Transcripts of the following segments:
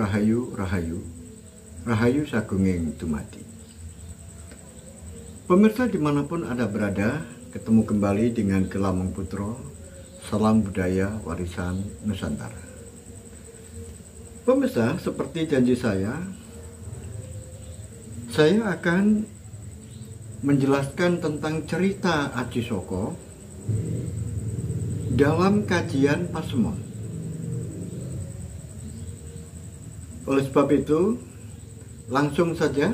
Rahayu, Rahayu, Rahayu sagunging dumadi. Pemirsa dimanapun Anda berada, ketemu kembali dengan Gelamung Putro, Salam Budaya Warisan Nusantara. Pemirsa, seperti janji saya akan menjelaskan tentang cerita Aji Saka dalam kajian Pasemon. Oleh sebab itu, langsung saja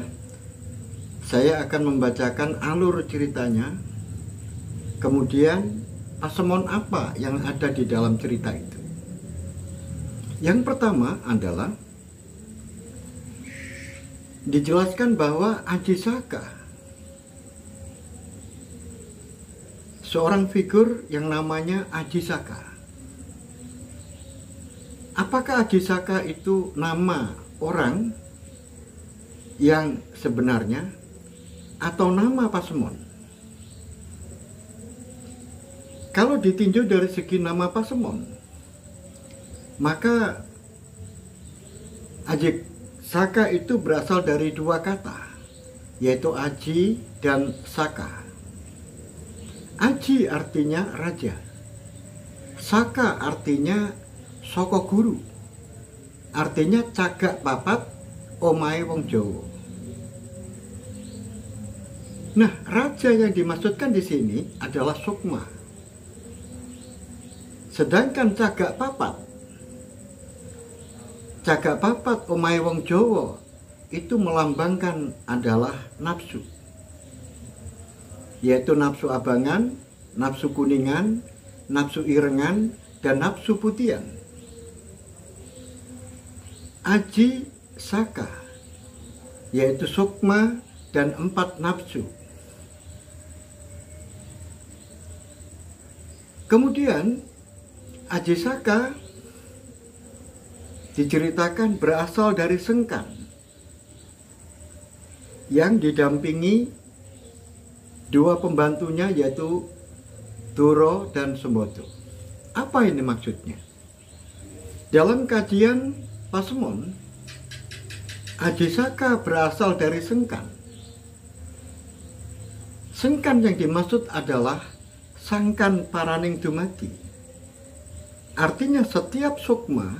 saya akan membacakan alur ceritanya, kemudian pasemon apa yang ada di dalam cerita itu. Yang pertama adalah dijelaskan bahwa Aji Saka, seorang figur yang namanya Aji Saka. Apakah Aji Saka itu nama orang yang sebenarnya atau nama pasemon? Kalau ditinjau dari segi nama pasemon, maka Aji Saka itu berasal dari dua kata, yaitu Aji dan Saka. Aji artinya raja, Saka artinya Saka guru, artinya cagak papat omahe wong Jawa. Nah, raja yang dimaksudkan di sini adalah Sukma. Sedangkan cagak papat omahe wong Jawa itu melambangkan adalah nafsu, yaitu nafsu abangan, nafsu kuningan, nafsu irengan, dan nafsu putihan. Aji Saka, yaitu Sukma dan 4 nafsu. Kemudian Aji Saka diceritakan berasal dari Sengkan yang didampingi dua pembantunya, yaitu Doro dan Sembodo. Apa ini maksudnya? Dalam kajian Pasemon, Aji Saka berasal dari Sengkan. Sengkan yang dimaksud adalah sangkan paraning dumadi. Artinya setiap sukma,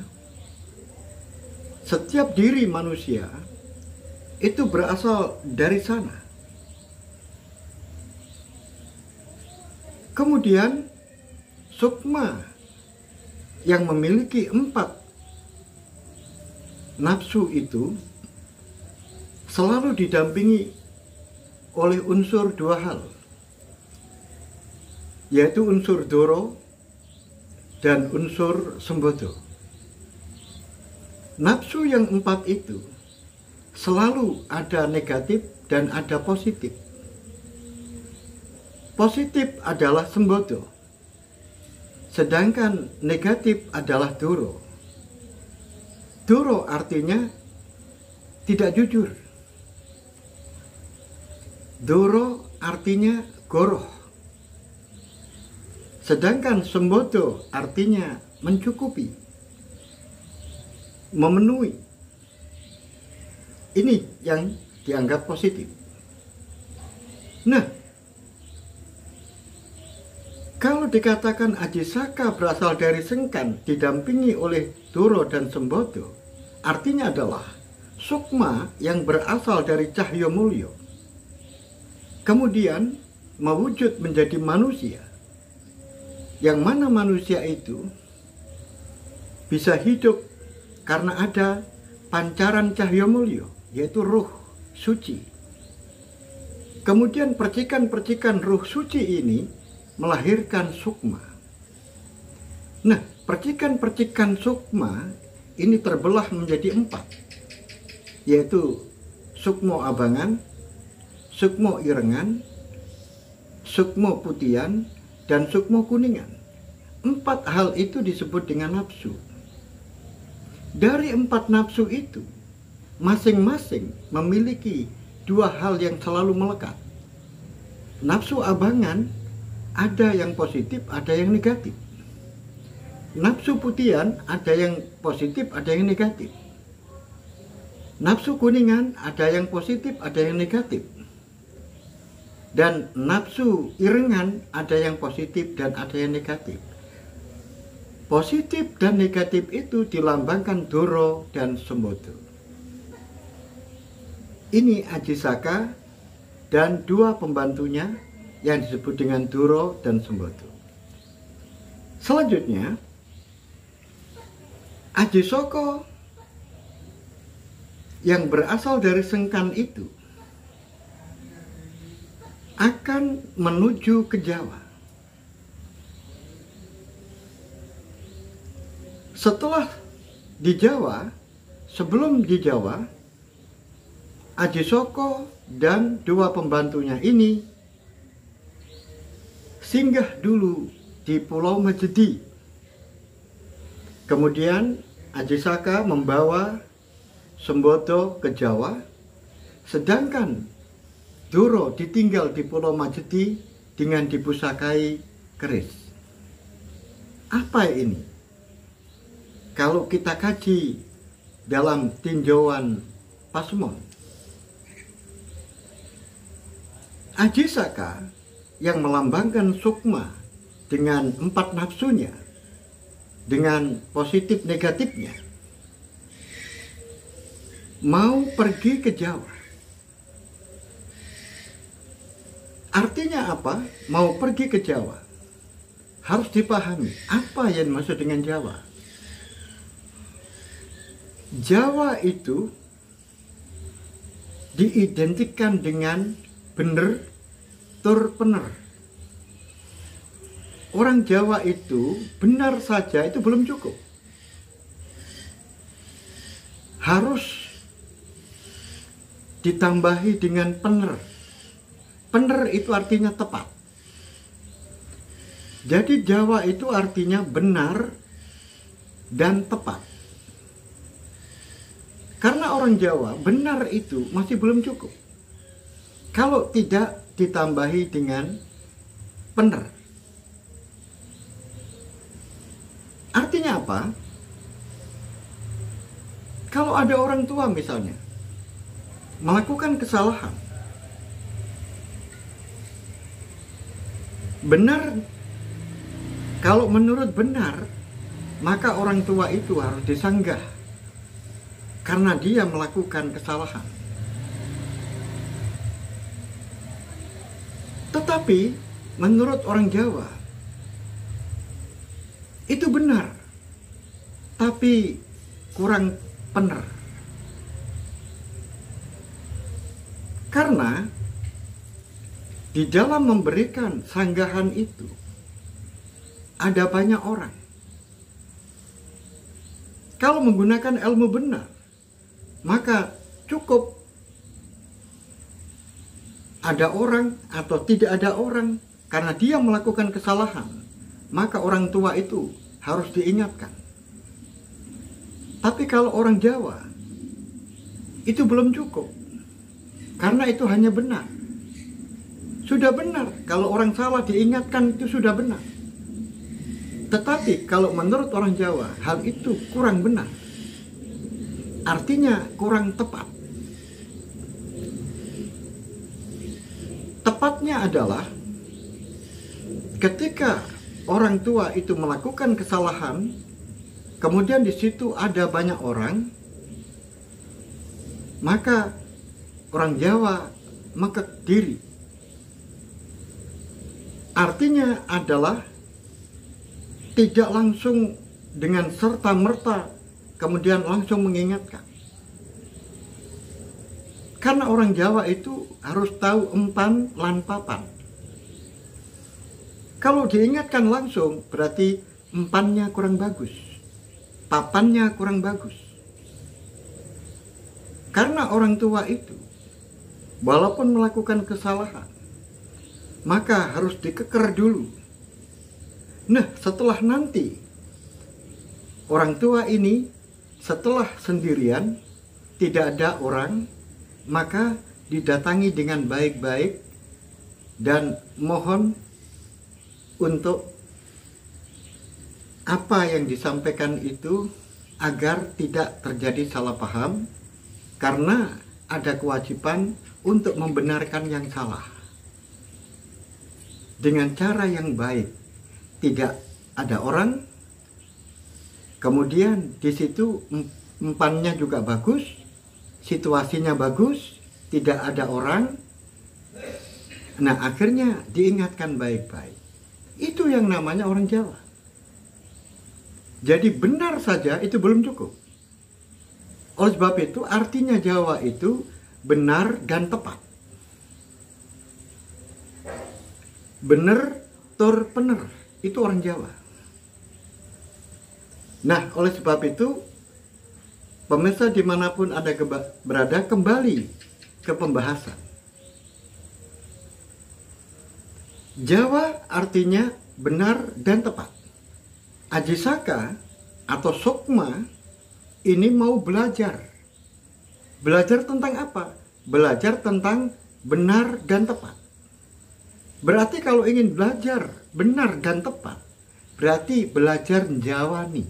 setiap diri manusia itu berasal dari sana. Kemudian sukma yang memiliki 4 nafsu itu selalu didampingi oleh unsur 2 hal, yaitu unsur Doro dan unsur Sembodo. Nafsu yang 4 itu selalu ada negatif dan ada positif. Positif adalah Sembodo, sedangkan negatif adalah Doro. Doro artinya tidak jujur. Doro artinya goroh. Sedangkan Sembodo artinya mencukupi, memenuhi. Ini yang dianggap positif. Nah, kalau dikatakan Aji Saka berasal dari Sengkan didampingi oleh Doro dan Sembodo, artinya adalah Sukma yang berasal dari Cahyo Mulyo, kemudian mewujud menjadi manusia, yang mana manusia itu bisa hidup karena ada pancaran Cahyo Mulyo, yaitu ruh suci. Kemudian percikan-percikan ruh suci ini melahirkan Sukma. Nah, percikan-percikan Sukma ini terbelah menjadi 4, yaitu Sukmo abangan, Sukmo irengan, Sukmo putihan, dan Sukmo kuningan. 4 hal itu disebut dengan nafsu. Dari 4 nafsu itu, masing-masing memiliki 2 hal yang selalu melekat. Nafsu abangan ada yang positif, ada yang negatif. Nafsu putihan ada yang positif, ada yang negatif. Nafsu kuningan ada yang positif, ada yang negatif. Dan nafsu irengan ada yang positif dan ada yang negatif. Positif dan negatif itu dilambangkan Doro dan Sembodo. Ini Ajisaka dan dua pembantunya yang disebut dengan Doro dan Sembodo. Selanjutnya, Ajisoko yang berasal dari Sengkan itu akan menuju ke Jawa. Setelah di Jawa, sebelum di Jawa, Ajisoko dan dua pembantunya ini singgah dulu di Pulau Majedi. Kemudian Ajisaka membawa Sembodo ke Jawa, sedangkan Doro ditinggal di Pulau Majedi dengan dipusakai keris. Apa ini? Kalau kita kaji dalam tinjauan Pasemon, Ajisaka yang melambangkan sukma dengan 4 nafsunya, dengan positif negatifnya, mau pergi ke Jawa. Artinya apa? Mau pergi ke Jawa. Harus dipahami apa yang dimaksud dengan Jawa. Jawa itu diidentikan dengan bener tur pener. Orang Jawa itu benar saja itu belum cukup. Harus ditambahi dengan pener. Pener itu artinya tepat. Jadi Jawa itu artinya benar dan tepat. Karena orang Jawa benar itu masih belum cukup. Kalau tidak ditambahi dengan pener. Artinya apa? Kalau ada orang tua misalnya melakukan kesalahan, benar, kalau menurut benar, maka orang tua itu harus disanggah karena dia melakukan kesalahan. Tetapi menurut orang Jawa itu benar, tapi kurang benar. Karena di dalam memberikan sanggahan itu ada banyak orang. Kalau menggunakan ilmu benar, maka cukup ada orang atau tidak ada orang, karena dia melakukan kesalahan, maka orang tua itu harus diingatkan. Tapi kalau orang Jawa itu belum cukup, karena itu hanya benar. Sudah benar, kalau orang salah diingatkan itu sudah benar. Tetapi kalau menurut orang Jawa, hal itu kurang benar. Artinya kurang tepat. Tepatnya adalah ketika orang tua itu melakukan kesalahan, kemudian di situ ada banyak orang, maka orang Jawa mengangkat diri. Artinya adalah tidak langsung dengan serta-merta kemudian langsung mengingatkan. Karena orang Jawa itu harus tahu empan lan papan. Kalau diingatkan langsung berarti empannya kurang bagus, papannya kurang bagus. Karena orang tua itu walaupun melakukan kesalahan, maka harus dikeker dulu. Nah, setelah nanti orang tua ini setelah sendirian, tidak ada orang, maka didatangi dengan baik-baik dan mohon untuk apa yang disampaikan itu agar tidak terjadi salah paham, karena ada kewajiban untuk membenarkan yang salah dengan cara yang baik. Tidak ada orang, kemudian di situ empannya juga bagus, situasinya bagus, tidak ada orang. Nah, akhirnya diingatkan baik-baik. Itu yang namanya orang Jawa. Jadi benar saja itu belum cukup. Oleh sebab itu artinya Jawa itu benar dan tepat. Bener tur pener, itu orang Jawa. Nah, oleh sebab itu pemirsa dimanapun Anda berada, kembali ke pembahasan. Jawa artinya benar dan tepat. Ajisaka atau sukma ini mau belajar. Belajar tentang apa? Belajar tentang benar dan tepat. Berarti kalau ingin belajar benar dan tepat, berarti belajar Jawani.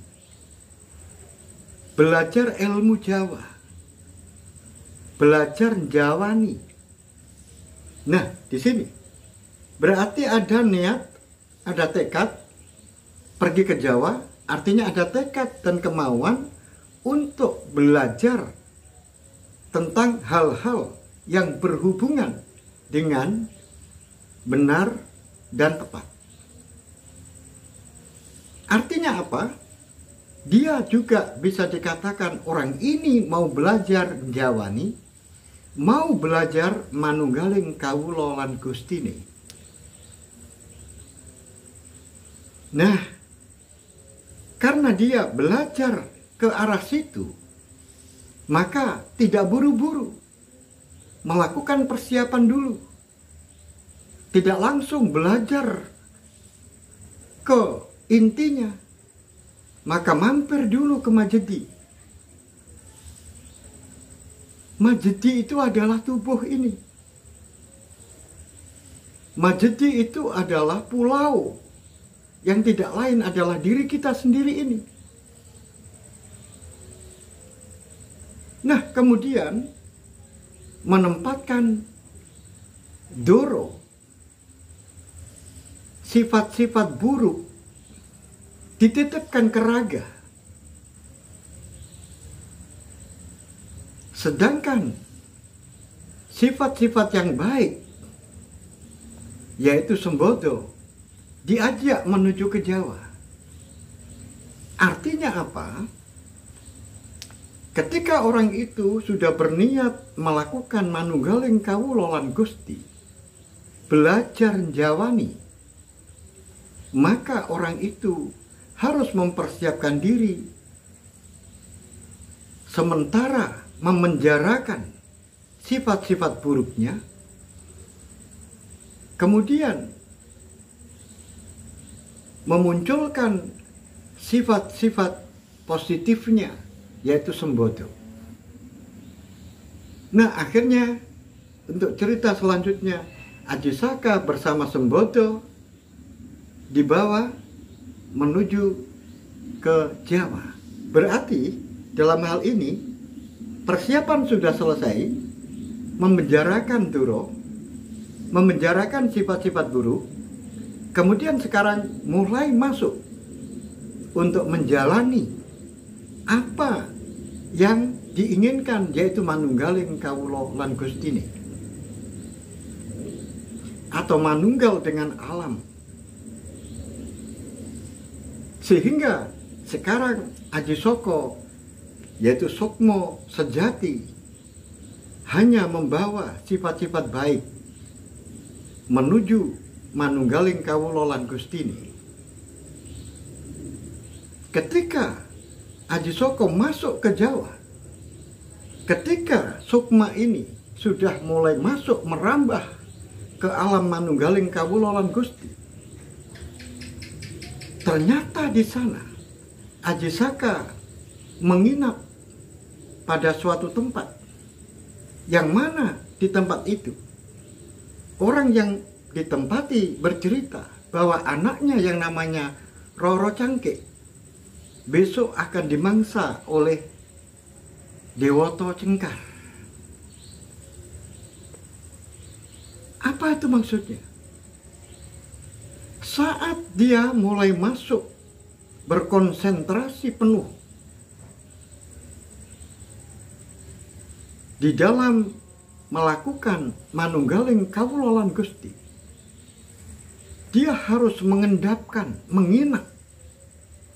Belajar ilmu Jawa. Belajar Jawani. Nah, di sini berarti ada niat, ada tekad pergi ke Jawa, artinya ada tekad dan kemauan untuk belajar tentang hal-hal yang berhubungan dengan benar dan tepat. Artinya apa? Dia juga bisa dikatakan orang ini mau belajar Jawani, mau belajar manunggaling kawula lan Gustine. Nah, karena dia belajar ke arah situ, maka tidak buru-buru melakukan persiapan dulu. Tidak langsung belajar ke intinya, maka mampir dulu ke Majedi. Majedi itu adalah tubuh ini. Majedi itu adalah pulau yang tidak lain adalah diri kita sendiri ini. Nah, kemudian menempatkan doro, sifat-sifat buruk, dititipkan ke raga. Sedangkan sifat-sifat yang baik, yaitu sembodo, diajak menuju ke Jawa. Artinya apa? Ketika orang itu sudah berniat melakukan manunggaling kawula lan Gusti, belajar Jawani, maka orang itu harus mempersiapkan diri, sementara memenjarakan sifat-sifat buruknya, kemudian memunculkan sifat-sifat positifnya, yaitu sembodo. Nah, akhirnya untuk cerita selanjutnya, Ajisaka bersama sembodo dibawa menuju ke Jawa. Berarti dalam hal ini persiapan sudah selesai, memenjarakan Duro, memenjarakan sifat-sifat buruk. Kemudian sekarang mulai masuk untuk menjalani apa yang diinginkan, yaitu manunggaling kawula lan Gustine, atau manunggal dengan alam. Sehingga sekarang Ajisoko, yaitu sukmo sejati, hanya membawa sifat-sifat baik menuju manunggaling kawula lan Gustine. Ketika Ajisoko masuk ke Jawa, ketika sukma ini sudah mulai masuk merambah ke alam manunggaling kawula lan Gusti, ternyata di sana Ajisaka menginap pada suatu tempat, yang mana di tempat itu orang yang ditempati bercerita bahwa anaknya yang namanya Roro Cangkik besok akan dimangsa oleh Dewoto Cengkar. Apa itu maksudnya? Saat dia mulai masuk berkonsentrasi penuh di dalam melakukan manunggaling kawula lan Gusti, dia harus mengendapkan,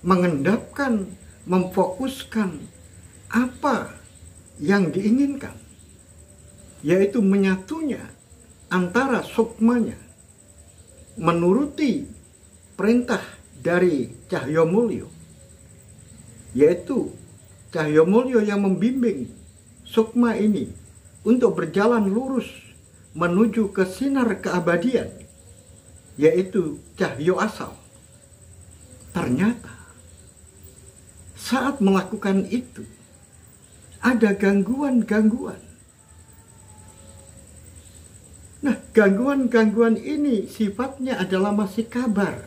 mengendapkan, memfokuskan apa yang diinginkan, yaitu menyatunya antara sukmanya, menuruti perintah dari Cahyo Mulyo, yaitu Cahyo Mulyo yang membimbing sukma ini untuk berjalan lurus menuju ke sinar keabadian, yaitu cahyo asal. Ternyata saat melakukan itu ada gangguan-gangguan. Nah, gangguan-gangguan ini sifatnya adalah masih kabar.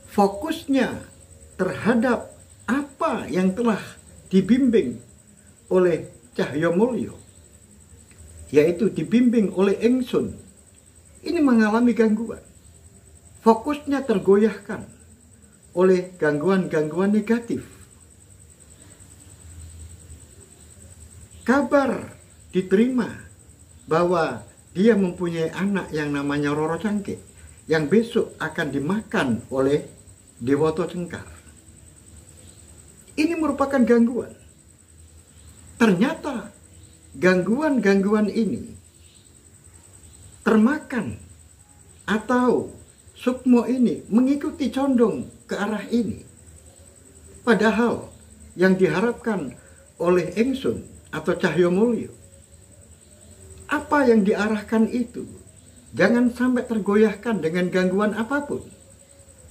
Fokusnya terhadap apa yang telah dibimbing oleh Cahyo Mulyo, yaitu dibimbing oleh Engsun. Ini mengalami gangguan. Fokusnya tergoyahkan oleh gangguan-gangguan negatif. Kabar diterima bahwa dia mempunyai anak yang namanya Roro Cangkik, yang besok akan dimakan oleh Dewoto Cengkar. Ini merupakan gangguan. Ternyata gangguan-gangguan ini termakan atau sukmo ini mengikuti condong ke arah ini. Padahal yang diharapkan oleh Engsun atau Cahyo Mulyo, apa yang diarahkan itu jangan sampai tergoyahkan dengan gangguan apapun.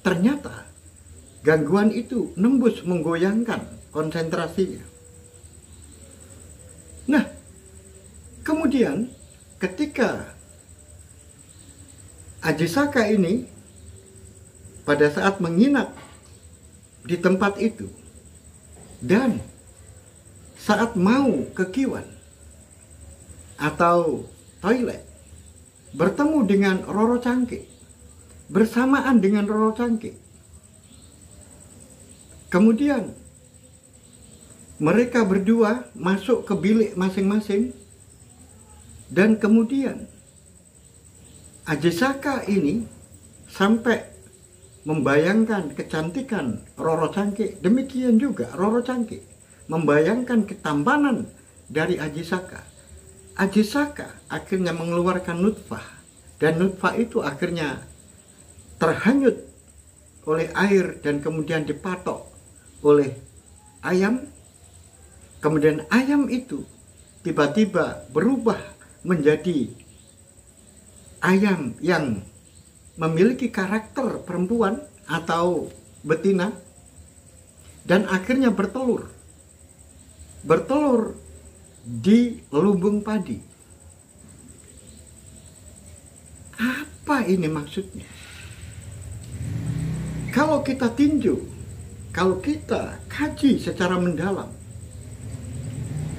Ternyata gangguan itu nembus menggoyangkan konsentrasinya. Nah, kemudian ketika Ajisaka ini pada saat menginap di tempat itu dan saat mau ke kiwan atau toilet bertemu dengan Roro Cangkik, bersamaan dengan Roro Cangkik, kemudian mereka berdua masuk ke bilik masing-masing, dan kemudian Ajisaka ini sampai membayangkan kecantikan Roro Cangkik. Demikian juga Roro Cangkik membayangkan ketampanan dari Ajisaka. Ajisaka akhirnya mengeluarkan nutfah, dan nutfah itu akhirnya terhanyut oleh air dan kemudian dipatok oleh ayam. Kemudian ayam itu tiba-tiba berubah menjadi ayam yang memiliki karakter perempuan atau betina, dan akhirnya bertelur di lumbung padi. Apa ini maksudnya? Kalau kita tinjau, kalau kita kaji secara mendalam,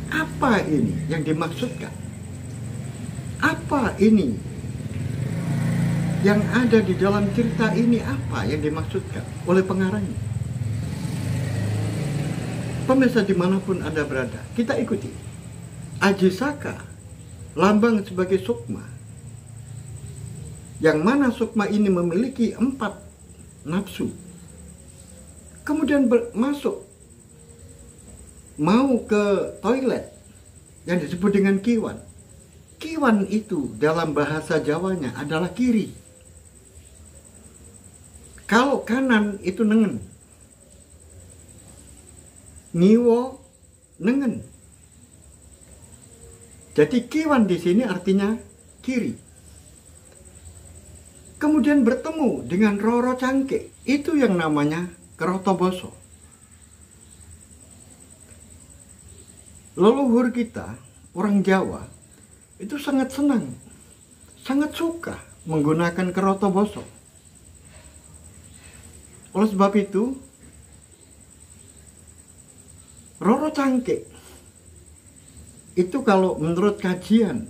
apa ini yang dimaksudkan? Apa ini yang ada di dalam cerita ini? Apa yang dimaksudkan oleh pengarangnya? Pemirsa dimanapun Anda berada, kita ikuti. Ajisaka lambang sebagai sukma, yang mana sukma ini memiliki 4 nafsu. Kemudian masuk mau ke toilet yang disebut dengan kiwan. Kiwan itu dalam bahasa Jawanya adalah kiri. Kalau kanan itu nengen, ngiwo nengen. Jadi kiwan di sini artinya kiri. Kemudian bertemu dengan Roro Cangkik, itu yang namanya Kerotoboso. Leluhur kita, orang Jawa, itu sangat senang, sangat suka menggunakan Kerotoboso. Oleh sebab itu, Roro Cangkik itu kalau menurut kajian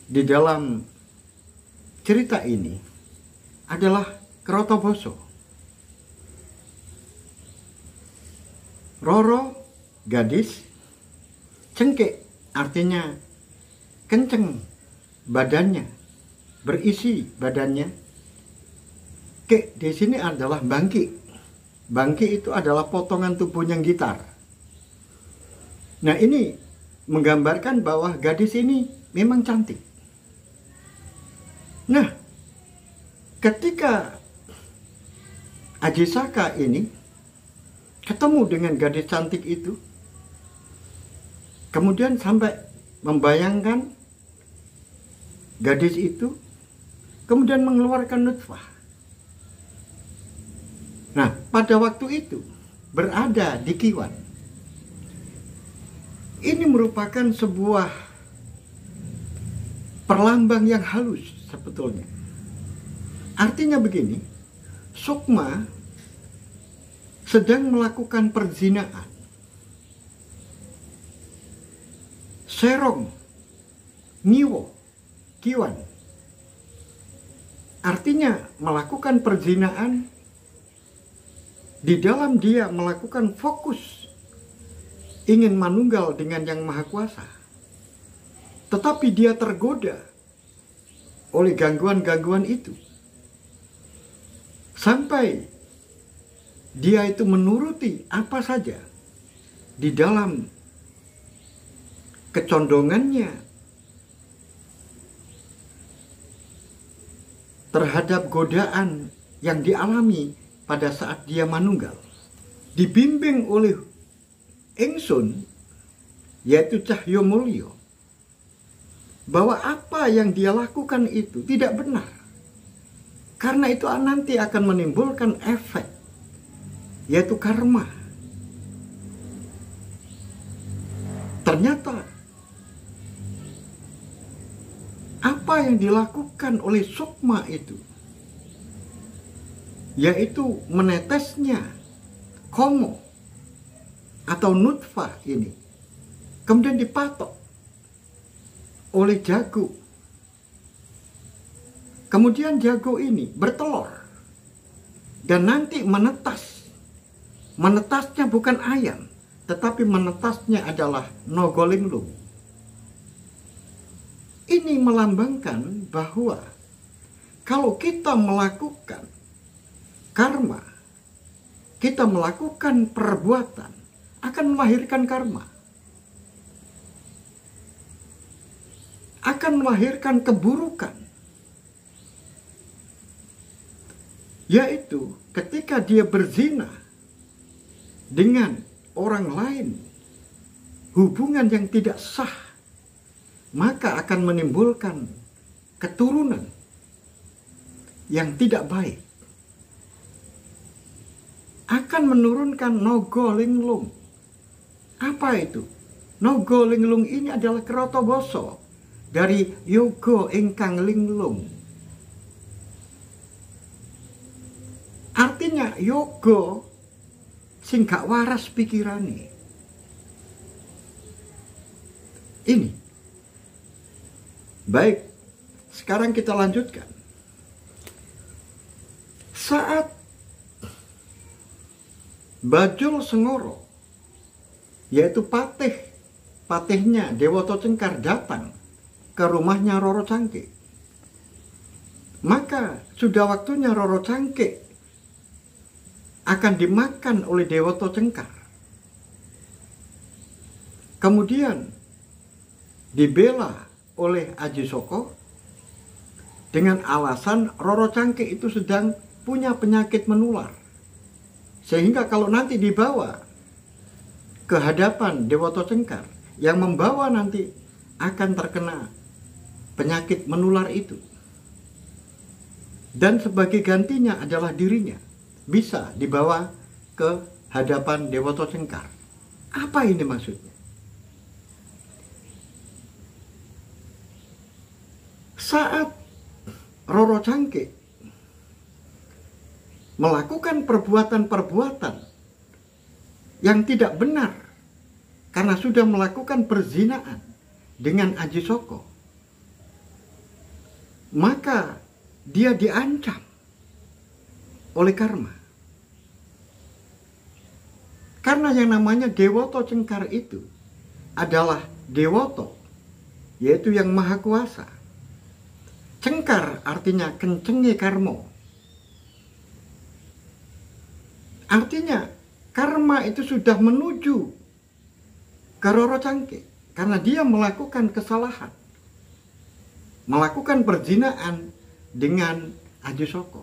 di dalam cerita ini adalah Krotoboso. Roro gadis, cengkek artinya kenceng badannya, berisi badannya. Kek di sini adalah bangki. Bangki itu adalah potongan tubuhnya gitar. Nah, ini menggambarkan bahwa gadis ini memang cantik. Nah, ketika Ajisaka ini ketemu dengan gadis cantik itu, kemudian sampai membayangkan gadis itu, kemudian mengeluarkan nutfah. Nah, pada waktu itu berada di Kiwan. Ini merupakan sebuah perlambang yang halus sebetulnya. Artinya begini, Sukma sedang melakukan perzinaan. Serong, Niwo, Kiwan. Artinya melakukan perzinaan. Di dalam dia melakukan fokus ingin manunggal dengan Yang Maha Kuasa. Tetapi dia tergoda oleh gangguan-gangguan itu. Sampai dia itu menuruti apa saja di dalam kecondongannya terhadap godaan yang dialami pada saat dia manunggal. Dibimbing oleh Ingsun, yaitu Cahyo Mulyo, bahwa apa yang dia lakukan itu tidak benar. Karena itu nanti akan menimbulkan efek, yaitu karma. Ternyata apa yang dilakukan oleh Sukma itu, yaitu menetesnya komo atau nutfah ini, kemudian dipatok oleh jago. Kemudian jago ini bertelur dan nanti menetas. Menetasnya bukan ayam, tetapi menetasnya adalah nogolinglung. Ini melambangkan bahwa kalau kita melakukan karma, kita melakukan perbuatan, akan melahirkan karma. Akan melahirkan keburukan. Yaitu ketika dia berzina dengan orang lain, hubungan yang tidak sah, maka akan menimbulkan keturunan yang tidak baik. Akan menurunkan nogolinglung. Apa itu? Nogolinglung ini adalah Krotoboso dari yogo ingkang linglung. Artinya yogo sing gak waras pikirane. Ini. Baik, sekarang kita lanjutkan. Saat Bajul Sengoro, yaitu patihnya Dewata Cengkar datang ke rumahnya Roro Cangkik, maka sudah waktunya Roro Cangkik akan dimakan oleh Dewata Cengkar. Kemudian dibela oleh Ajisoko dengan alasan Roro Cangkik itu sedang punya penyakit menular. Sehingga kalau nanti dibawa ke hadapan Dewata Cengkar, yang membawa nanti akan terkena penyakit menular itu. Dan sebagai gantinya adalah dirinya bisa dibawa ke hadapan Dewata Cengkar. Apa ini maksudnya? Saat Roro Cangkik melakukan perbuatan-perbuatan yang tidak benar karena sudah melakukan perzinaan dengan Ajisoko, maka dia diancam oleh karma. Karena yang namanya Dewoto Cengkar itu adalah Dewoto, yaitu yang maha kuasa. Cengkar artinya kencenge karmo. Artinya karma itu sudah menuju ke Roro Cangke karena dia melakukan kesalahan, melakukan perzinaan dengan Aji Saka.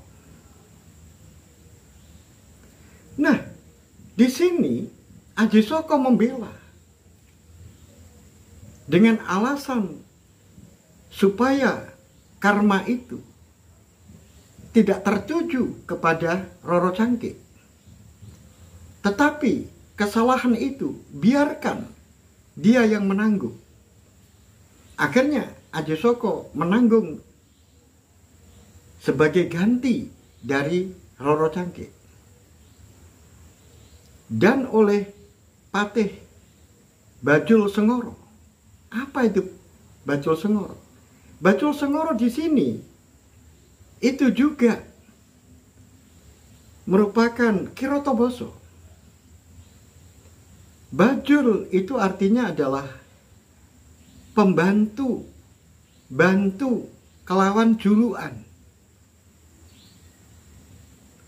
Nah, di sini Aji Saka membela dengan alasan supaya karma itu tidak tertuju kepada Roro Cangke. Tetapi kesalahan itu biarkan dia yang menanggung. Akhirnya Aji Saka menanggung sebagai ganti dari Roro Cangke. Dan oleh Patih Bajul Sengoro. Apa itu Bajul Sengoro? Bajul Sengoro di sini itu juga merupakan Kirotoboso. Bajul itu artinya adalah pembantu, bantu kelawan juluan.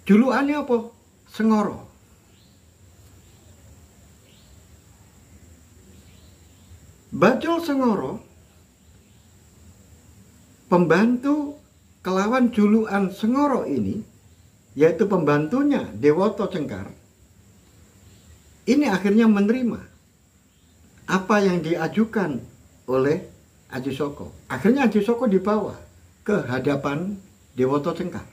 Juluannya apa? Sengoro. Bajul Sengoro, pembantu kelawan juluan Sengoro ini, yaitu pembantunya Dewoto Cengkar, ini akhirnya menerima apa yang diajukan oleh Aji Saka. Akhirnya Aji Saka dibawa ke hadapan Dewoto Cengkar.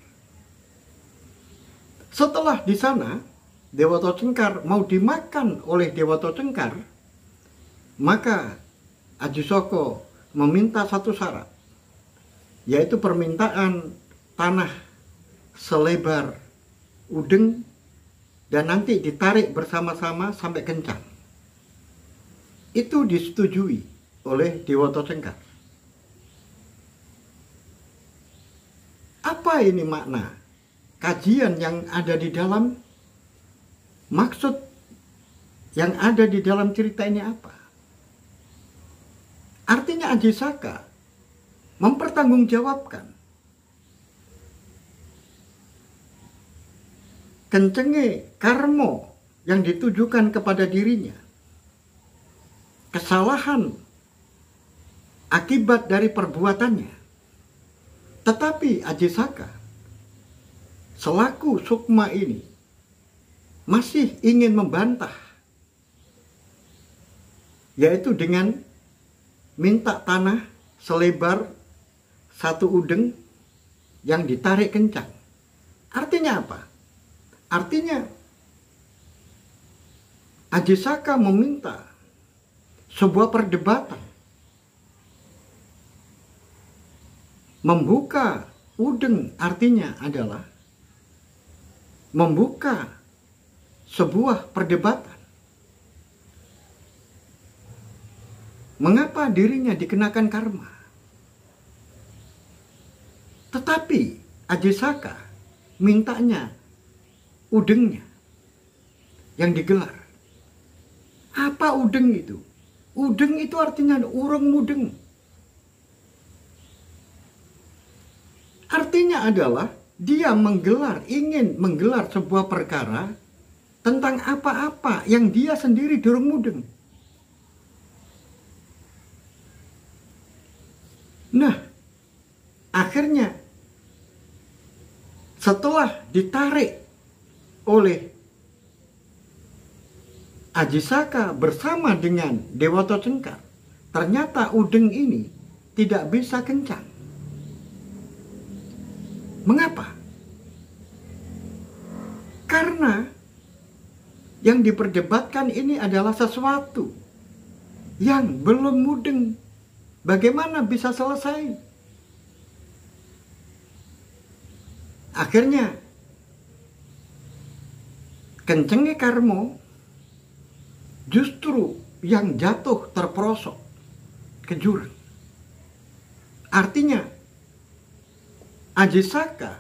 Setelah di sana Dewoto Cengkar mau dimakan oleh Dewoto Cengkar, maka Aji Saka meminta satu syarat, yaitu permintaan tanah selebar udeng dan nanti ditarik bersama-sama sampai kencang. Itu disetujui oleh Dewoto Cengkar. Apa ini makna? Kajian yang ada di dalam, maksud yang ada di dalam cerita ini apa? Artinya Aji Saka mempertanggungjawabkan kencenge karmo yang ditujukan kepada dirinya, kesalahan akibat dari perbuatannya. Tetapi Aji Saka selaku sukma ini masih ingin membantah, yaitu dengan minta tanah selebar satu udeng yang ditarik kencang. Artinya apa? Artinya Aji Saka meminta sebuah perdebatan, membuka udeng artinya adalah membuka sebuah perdebatan. Mengapa dirinya dikenakan karma? Tetapi Aji Saka mintanya udengnya yang digelar. Apa udeng itu? Udeng itu artinya urung mudeng. Artinya adalah dia ingin menggelar sebuah perkara tentang apa-apa yang dia sendiri durung mudeng. Nah, akhirnya setelah ditarik oleh Aji Saka bersama dengan Dewoto Cengkar, ternyata udeng ini tidak bisa kencang. Mengapa? Karena yang diperdebatkan ini adalah sesuatu yang belum mudeng. Bagaimana bisa selesai? Akhirnya kencenge karmo justru yang jatuh terperosok ke jurang. Artinya Ajisaka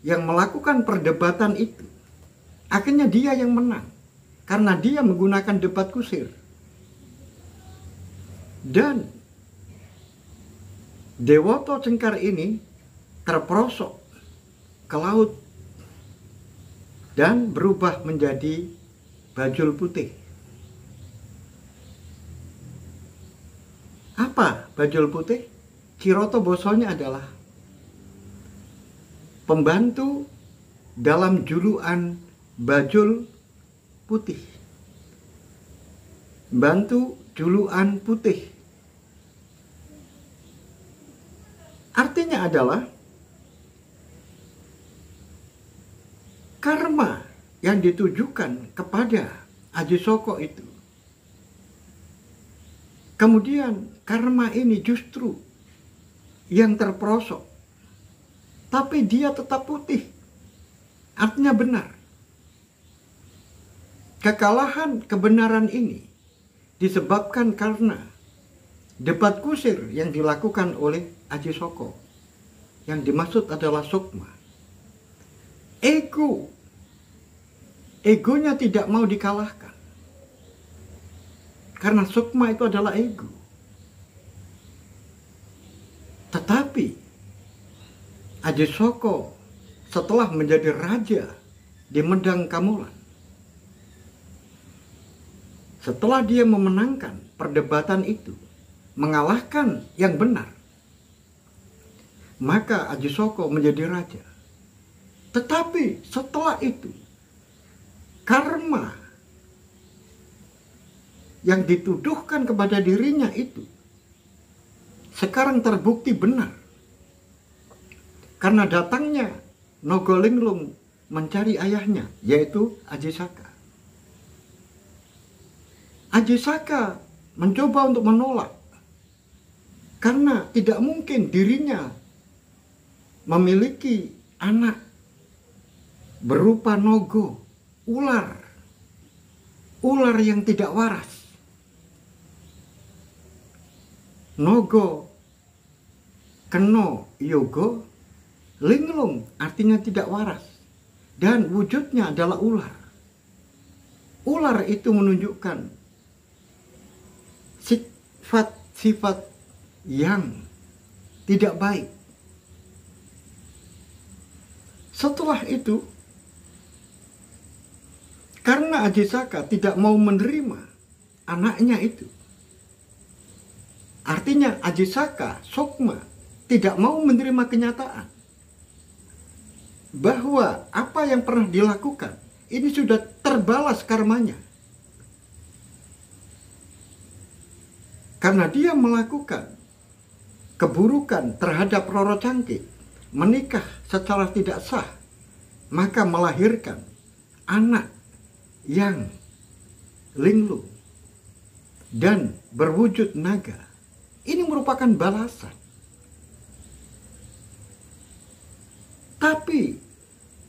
yang melakukan perdebatan itu, akhirnya dia yang menang karena dia menggunakan debat kusir. Dan Dewoto Cengkar ini terperosok ke laut dan berubah menjadi bajul putih. Apa bajul putih? Kiroto bosonya adalah pembantu dalam julukan bajul putih. Bantu julukan putih. Artinya adalah karma yang ditujukan kepada Ajisoko itu. Kemudian karma ini justru yang terperosok. Tapi dia tetap putih. Artinya benar. Kekalahan kebenaran ini disebabkan karena debat kusir yang dilakukan oleh Ajisoko. Yang dimaksud adalah sukma. Egonya tidak mau dikalahkan. Karena sukma itu adalah ego. Tetapi Ajisoko setelah menjadi raja di Medang Kamolan, setelah dia memenangkan perdebatan itu, mengalahkan yang benar, maka Ajisoko menjadi raja. Tetapi setelah itu, karma yang dituduhkan kepada dirinya itu sekarang terbukti benar. Karena datangnya Nogolinglung mencari ayahnya, yaitu Ajisaka. Ajisaka mencoba untuk menolak. Karena tidak mungkin dirinya memiliki anak berupa Nogo, ular yang tidak waras. Nogo Keno Yogo Linglung artinya tidak waras. Dan wujudnya adalah ular. Ular itu menunjukkan sifat-sifat yang tidak baik. Setelah itu, karena Ajisaka tidak mau menerima anaknya itu, artinya Ajisaka, Sukma, tidak mau menerima kenyataan bahwa apa yang pernah dilakukan ini sudah terbalas karmanya. Karena dia melakukan keburukan terhadap Roro Cangkih, menikah secara tidak sah, maka melahirkan anak yang linglung dan berwujud naga. Ini merupakan balasan. Tapi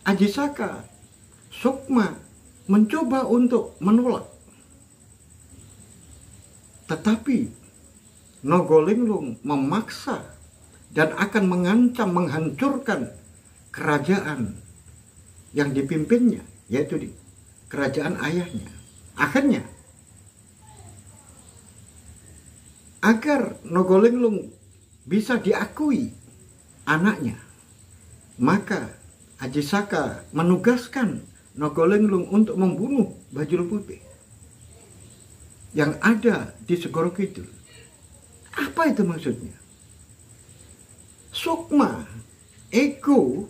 Ajisaka, Sukma mencoba untuk menolak. Tetapi Nogolinglung memaksa dan akan mengancam menghancurkan kerajaan yang dipimpinnya, yaitu kerajaan ayahnya. Akhirnya, agar Nogolinglung bisa diakui anaknya, maka Ajisaka menugaskan Nogolinglung untuk membunuh Bajul Putih yang ada di Segoro Kidul. Apa itu maksudnya? Sukma, ego,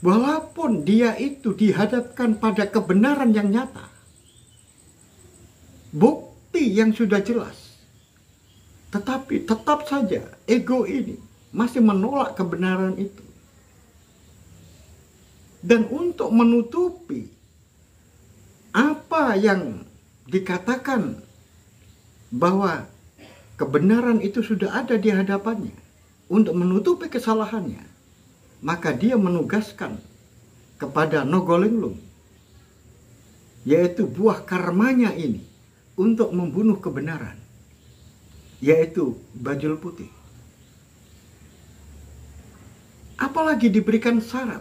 walaupun dia itu dihadapkan pada kebenaran yang nyata, bukti yang sudah jelas, tetapi tetap saja ego ini masih menolak kebenaran itu. Dan untuk menutupi apa yang dikatakan bahwa kebenaran itu sudah ada di hadapannya, untuk menutupi kesalahannya, maka dia menugaskan kepada Nogolinglung, yaitu buah karmanya ini, untuk membunuh kebenaran, yaitu Bajul Putih. apalagi diberikan syarat.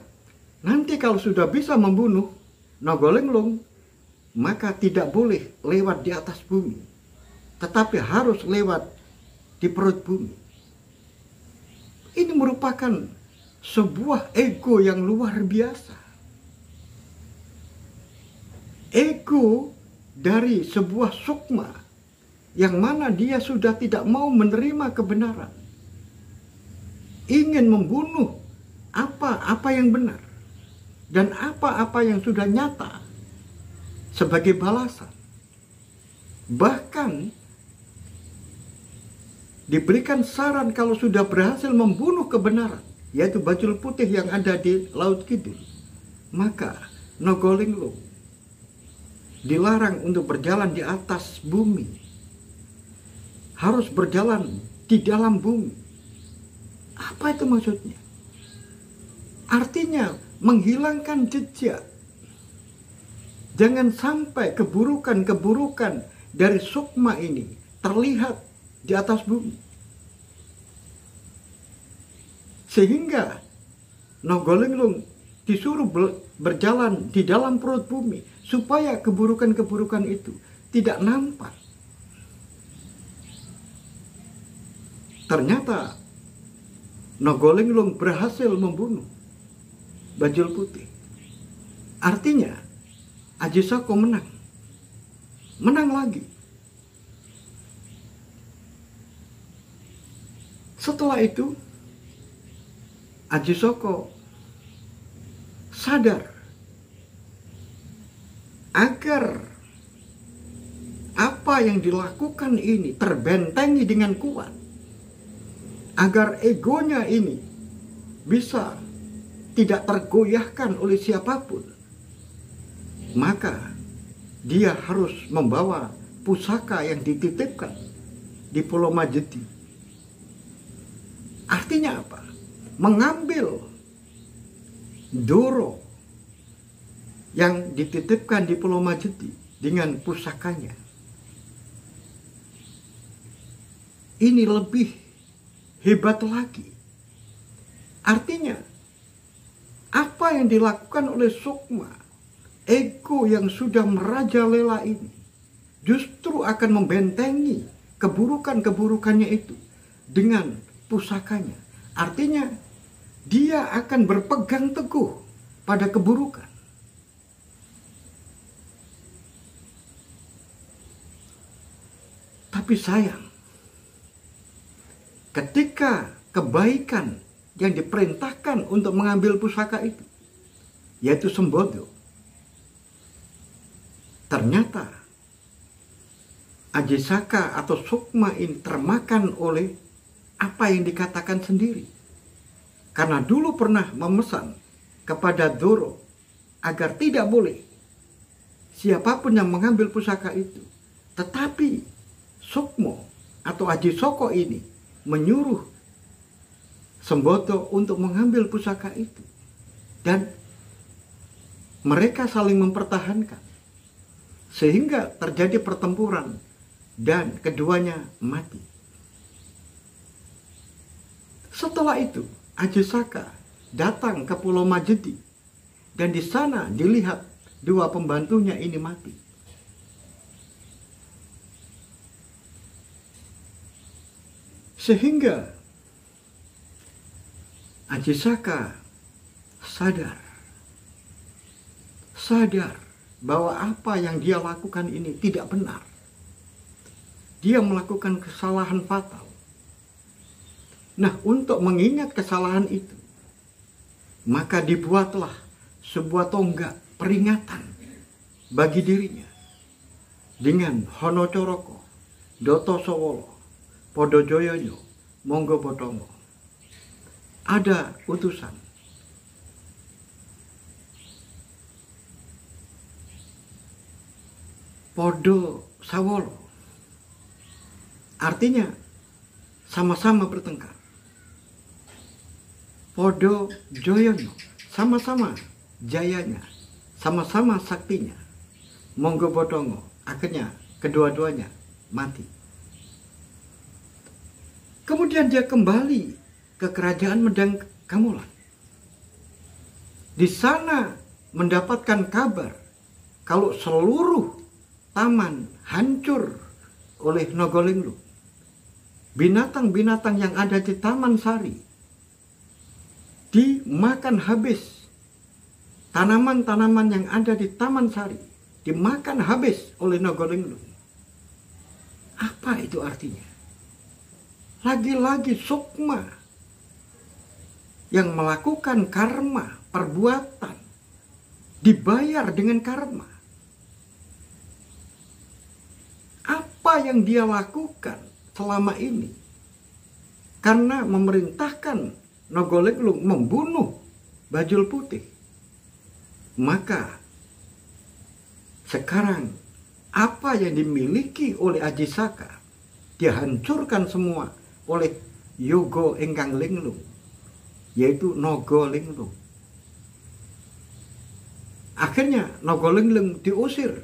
Nanti kalau sudah bisa membunuh Nogolenglong, maka tidak boleh lewat di atas bumi, tetapi harus lewat di perut bumi. Ini merupakan sebuah ego yang luar biasa. Ego dari sebuah sukma yang mana dia sudah tidak mau menerima kebenaran, ingin membunuh apa-apa yang benar dan apa-apa yang sudah nyata sebagai balasan. Bahkan diberikan saran kalau sudah berhasil membunuh kebenaran, yaitu bajul putih yang ada di Laut Kidul, maka Nogolenglong dilarang untuk berjalan di atas bumi, harus berjalan di dalam bumi. Apa itu maksudnya? Artinya menghilangkan jejak. Jangan sampai keburukan-keburukan dari sukma ini terlihat di atas bumi. Sehingga Nogolenglong disuruh berjalan di dalam perut bumi supaya keburukan-keburukan itu tidak nampak. Ternyata Nogolenglong berhasil membunuh bajul putih. Artinya Ajisoko menang. Menang lagi. Setelah itu Ajisoko sadar agar apa yang dilakukan ini terbentengi dengan kuat, agar egonya ini bisa tidak tergoyahkan oleh siapapun, maka dia harus membawa pusaka yang dititipkan di Pulau Majeti. Artinya apa? Mengambil Doro yang dititipkan di Pulau Majeti dengan pusakanya. Ini lebih hebat lagi. Artinya, apa yang dilakukan oleh sukma, ego yang sudah merajalela ini, justru akan membentengi keburukan-keburukannya itu dengan pusakanya. Artinya, dia akan berpegang teguh pada keburukan. Tapi sayang, ketika kebaikan yang diperintahkan untuk mengambil pusaka itu, yaitu Sembodo, ternyata Ajisaka atau sukma ini termakan oleh apa yang dikatakan sendiri. Karena dulu pernah memesan kepada Doro agar tidak boleh siapapun yang mengambil pusaka itu. Tetapi Sukmo atau Ajisoko ini menyuruh Sembodo untuk mengambil pusaka itu. Dan mereka saling mempertahankan. Sehingga terjadi pertempuran dan keduanya mati. Setelah itu, Ajisaka datang ke Pulau Majeti dan di sana dilihat dua pembantunya ini mati. Sehingga Ajisaka sadar bahwa apa yang dia lakukan ini tidak benar. Dia melakukan kesalahan fatal. Nah, untuk mengingat kesalahan itu, maka dibuatlah sebuah tonggak peringatan bagi dirinya dengan Hono Coroko, Doto Sowolo, Podo Joyoyo, Monggo Botongo. Ada utusan. Podo Sawolo. Artinya sama-sama bertengkar. Podo Joyono, sama-sama jayanya, sama-sama saktinya. Monggo Botongo, akhirnya kedua-duanya mati. Kemudian dia kembali ke kerajaan Medang Kamolan. di sana mendapatkan kabar kalau seluruh taman hancur oleh Nogolinglung. Binatang-binatang yang ada di Taman Sari dimakan habis. Tanaman-tanaman yang ada di Taman Sari dimakan habis oleh Nogolinglung. Apa itu artinya? Lagi-lagi Sukma yang melakukan karma, perbuatan, dibayar dengan karma. Apa yang dia lakukan selama ini? Karena memerintahkan Nogolinglung membunuh Bajul Putih. Maka sekarang apa yang dimiliki oleh Aji Saka dihancurkan semua oleh Yogo Ingkang Linglung, yaitu Nogolinglung. Akhirnya Nogolinglung diusir,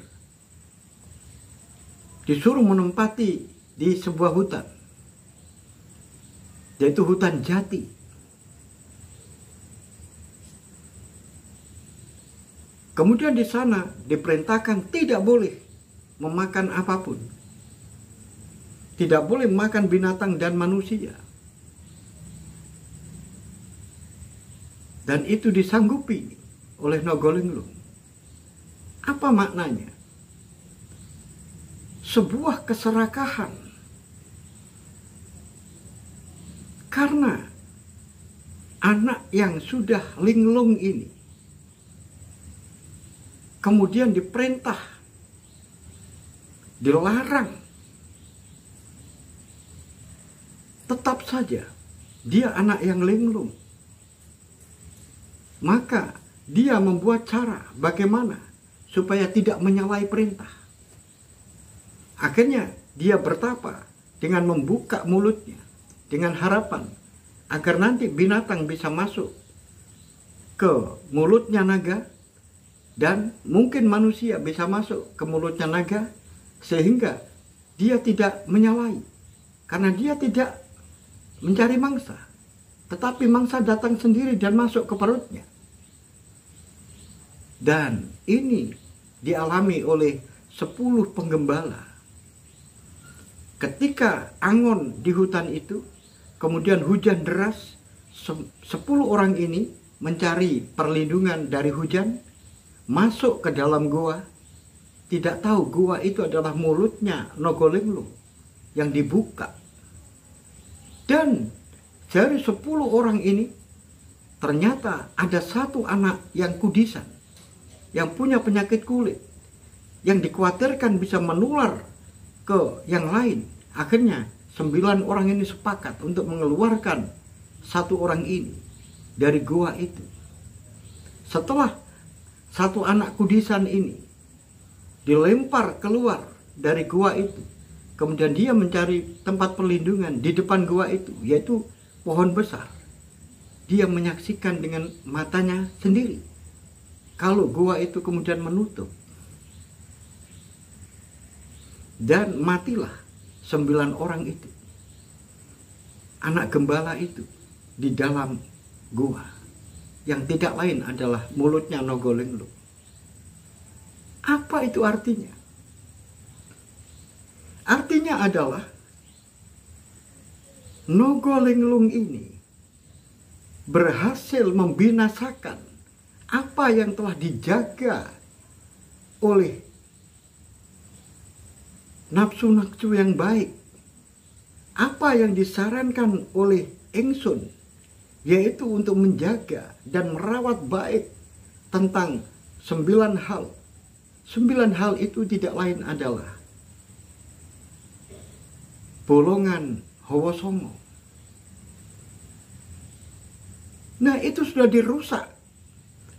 disuruh menempati di sebuah hutan, yaitu hutan jati. Kemudian di sana diperintahkan tidak boleh memakan apapun. Tidak boleh makan binatang dan manusia. Dan itu disanggupi oleh Nogolinglung. Apa maknanya? Sebuah keserakahan. Karena anak yang sudah linglung ini kemudian diperintah, dilarang, tetap saja dia anak yang linglung. Maka dia membuat cara bagaimana supaya tidak menyalahi perintah. Akhirnya dia bertapa dengan membuka mulutnya dengan harapan agar nanti binatang bisa masuk ke mulutnya naga, dan mungkin manusia bisa masuk ke mulutnya naga, sehingga dia tidak menyalahi. Karena dia tidak mencari mangsa, tetapi mangsa datang sendiri dan masuk ke perutnya. Dan ini dialami oleh 10 penggembala. Ketika angon di hutan itu, kemudian hujan deras, 10 orang ini mencari perlindungan dari hujan, masuk ke dalam goa, tidak tahu goa itu adalah mulutnya Nogolinglung yang dibuka. Dan dari 10 orang ini ternyata ada satu anak yang kudisan, yang punya penyakit kulit, yang dikhawatirkan bisa menular ke yang lain. Akhirnya 9 orang ini sepakat untuk mengeluarkan satu orang ini dari goa itu. Setelah satu anak kudisan ini dilempar keluar dari gua itu, kemudian dia mencari tempat perlindungan di depan gua itu, yaitu pohon besar. Dia menyaksikan dengan matanya sendiri kalau gua itu kemudian menutup, dan matilah 9 orang itu, anak gembala itu, di dalam gua yang tidak lain adalah mulutnya Nogolinglung. Apa itu artinya? Artinya adalah Nogolinglung ini berhasil membinasakan apa yang telah dijaga oleh nafsu-nafsu yang baik, apa yang disarankan oleh Ingsun, yaitu untuk menjaga dan merawat baik tentang 9 hal. 9 hal itu tidak lain adalah bolongan Hawa Songo. Nah, itu sudah dirusak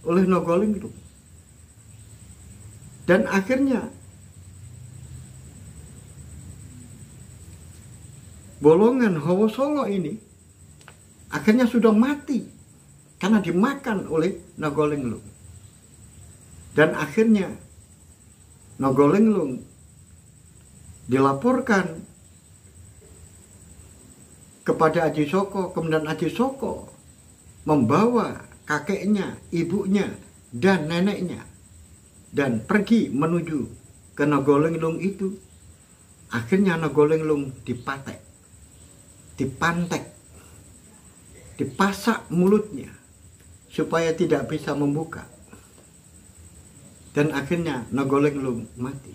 oleh Nogolinglung. Dan akhirnya bolongan Hawa Songo ini akhirnya sudah mati karena dimakan oleh Nogolinglung. Dan akhirnya Nogolinglung dilaporkan kepada Aji Soko, kemudian Aji Soko membawa kakeknya, ibunya, dan neneknya, dan pergi menuju ke Nogolenglung itu. Akhirnya Nogolenglung dipatek, dipantek, dipasak mulutnya supaya tidak bisa membuka. Dan akhirnya Nogolenglung mati.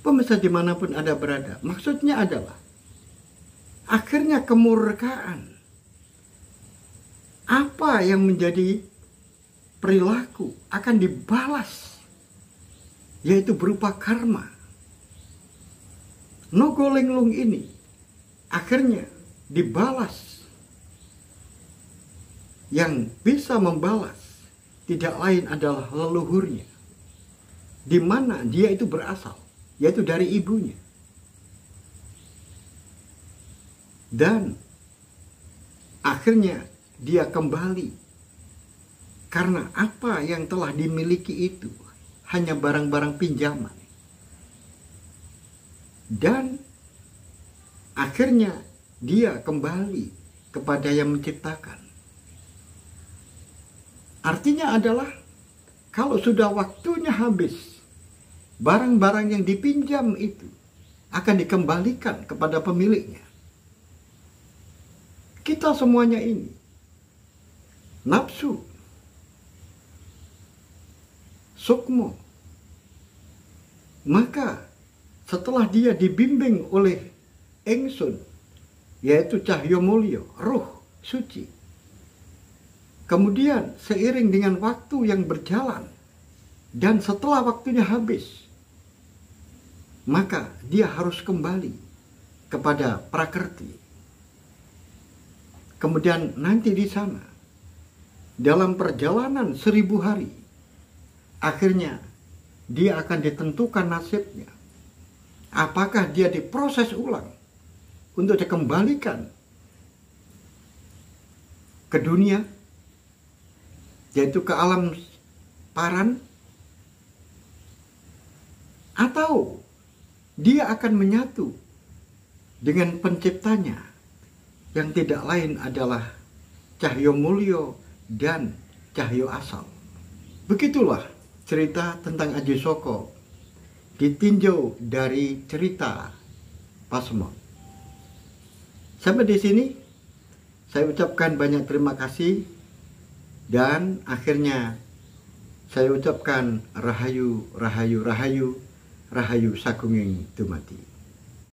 Pemirsa dimanapun Anda berada, maksudnya adalah akhirnya kemurkaan. Apa yang menjadi perilaku akan dibalas, yaitu berupa karma. Nogolenglung ini akhirnya dibalas. Yang bisa membalas tidak lain adalah leluhurnya, di mana dia itu berasal, yaitu dari ibunya. Dan akhirnya dia kembali karena apa yang telah dimiliki itu hanya barang-barang pinjaman. Dan akhirnya dia kembali kepada yang menciptakan. Artinya adalah kalau sudah waktunya habis, barang-barang yang dipinjam itu akan dikembalikan kepada pemiliknya. Kita semuanya ini nafsu, sukmo. Maka setelah dia dibimbing oleh Engsun, yaitu Cahyo Mulyo, ruh suci, kemudian seiring dengan waktu yang berjalan dan setelah waktunya habis, maka dia harus kembali kepada Prakerti. Kemudian nanti di sana, dalam perjalanan 1000 hari, akhirnya dia akan ditentukan nasibnya. Apakah dia diproses ulang untuk dikembalikan ke dunia, yaitu ke alam paran, atau dia akan menyatu dengan penciptanya yang tidak lain adalah Cahyo Mulyo dan Cahyo Asal. Begitulah cerita tentang Aji Soko ditinjau dari cerita Pasemon. Sampai di sini saya ucapkan banyak terima kasih. Dan akhirnya saya ucapkan rahayu, rahayu, rahayu, rahayu sakunging dumati.